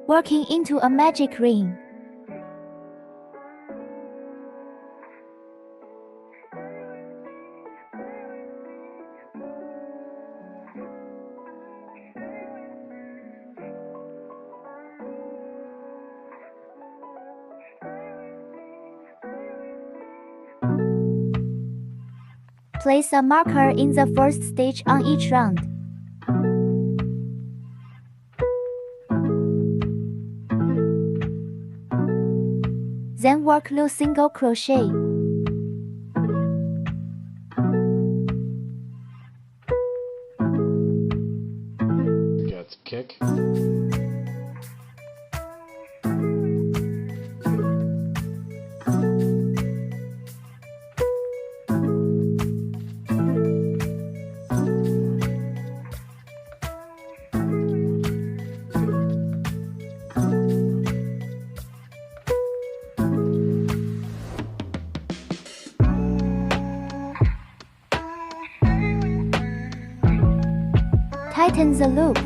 working into a magic ring. Place a marker in the first stitch on each round. Then work loose single crochet. Get kick. Tighten the loop.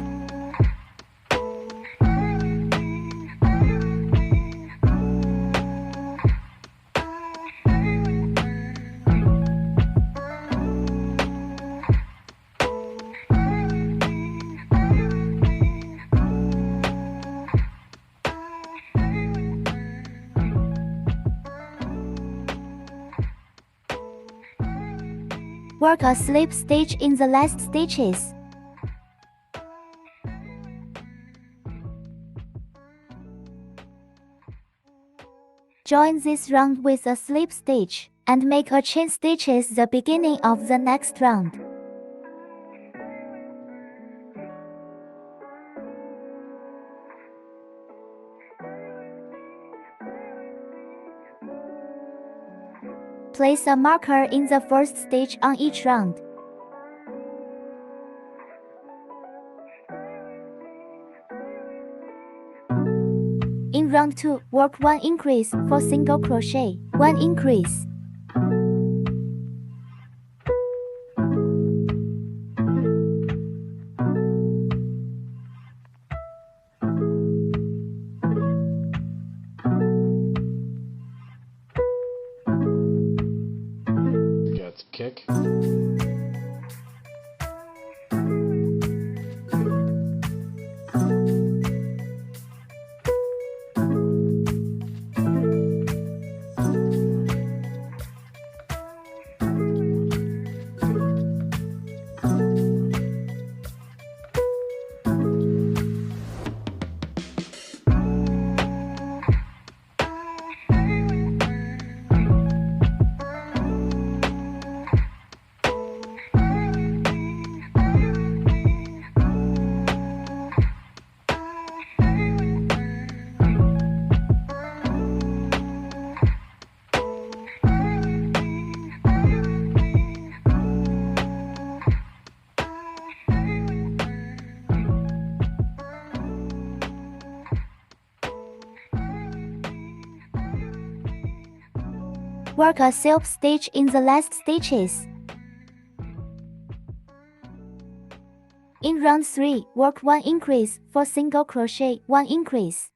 Work a slip stitch in the last stitches. Join this round with a slip stitch, and make a chain stitches the beginning of the next round. Place a marker in the first stitch on each round. In round 2, work 1 increase for single crochet, 1 increase. Get kick. Work a slip stitch in the last stitches. In round 3, work 1 increase for single crochet, 1 increase.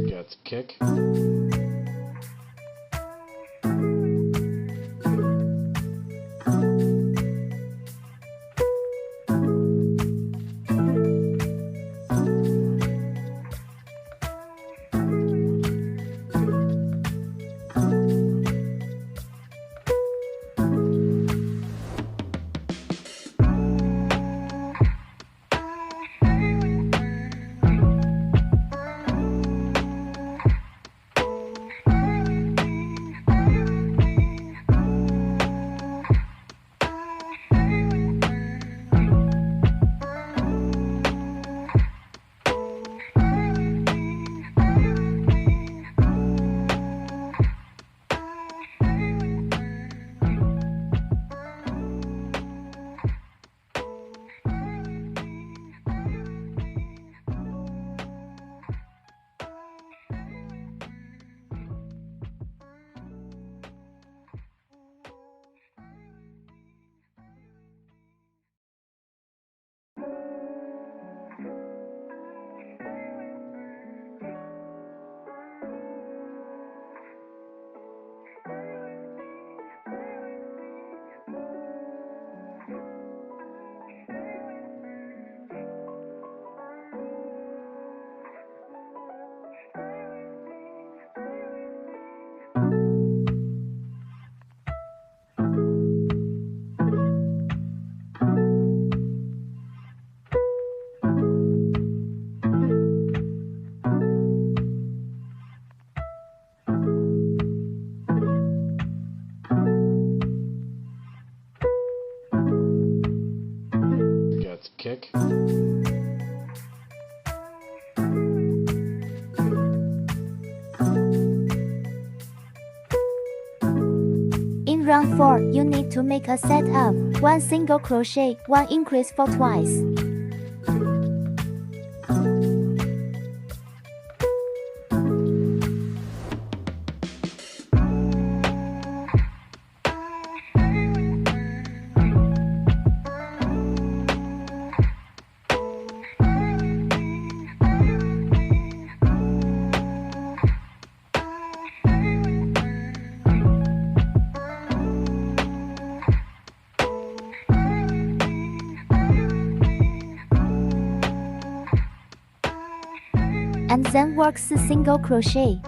Get kick. round 4, you need to make a set of 1 single crochet, 1 increase for twice. And then work 6 single crochet.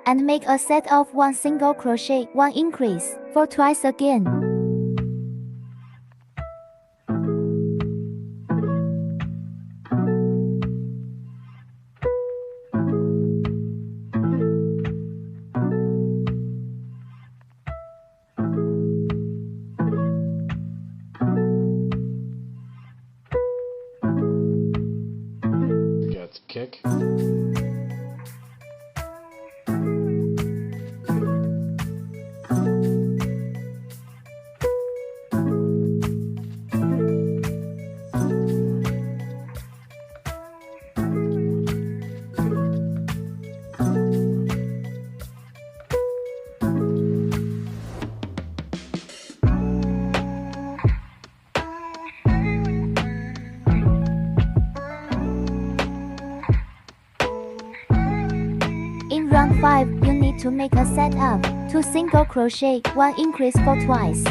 And make a set of 1 single crochet, 1 increase, for twice again. Get kick. In round 5, you need to make a set of 2 single crochet, 1 increase for twice.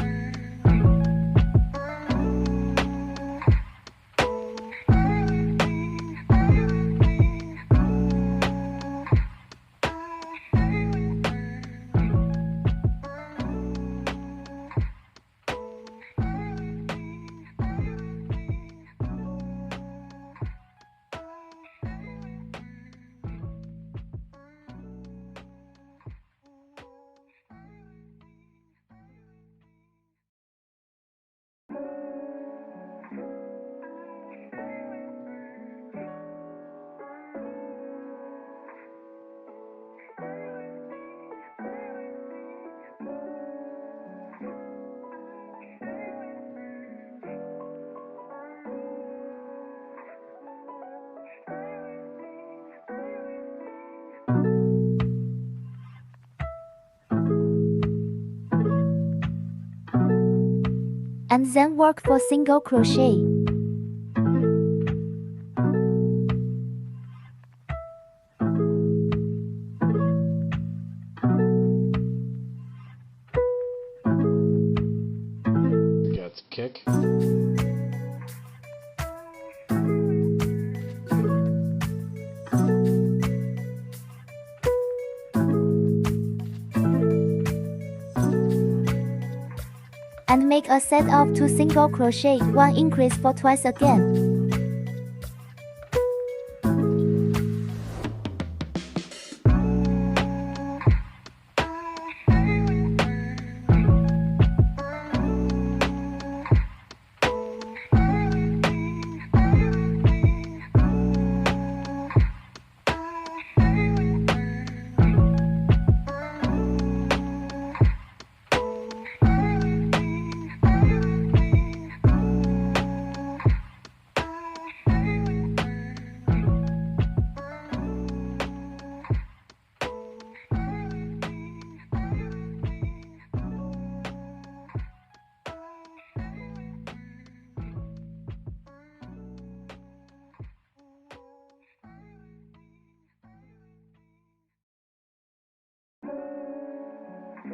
And then work 4 single crochet. Get kick. And make a set of 2 single crochet, 1 increase for twice again.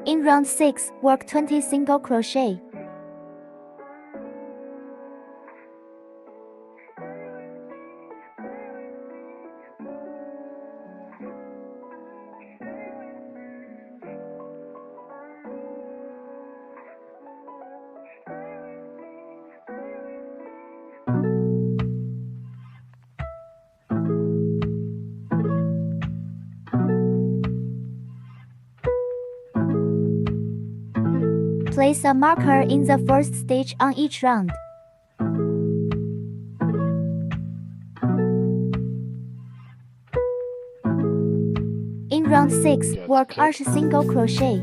In round 6, work 20 single crochet. Place a marker in the first stitch on each round. In round 6, Get work kick. arch single crochet.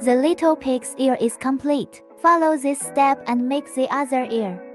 The little pig's ear is complete. Follow this step and make the other ear.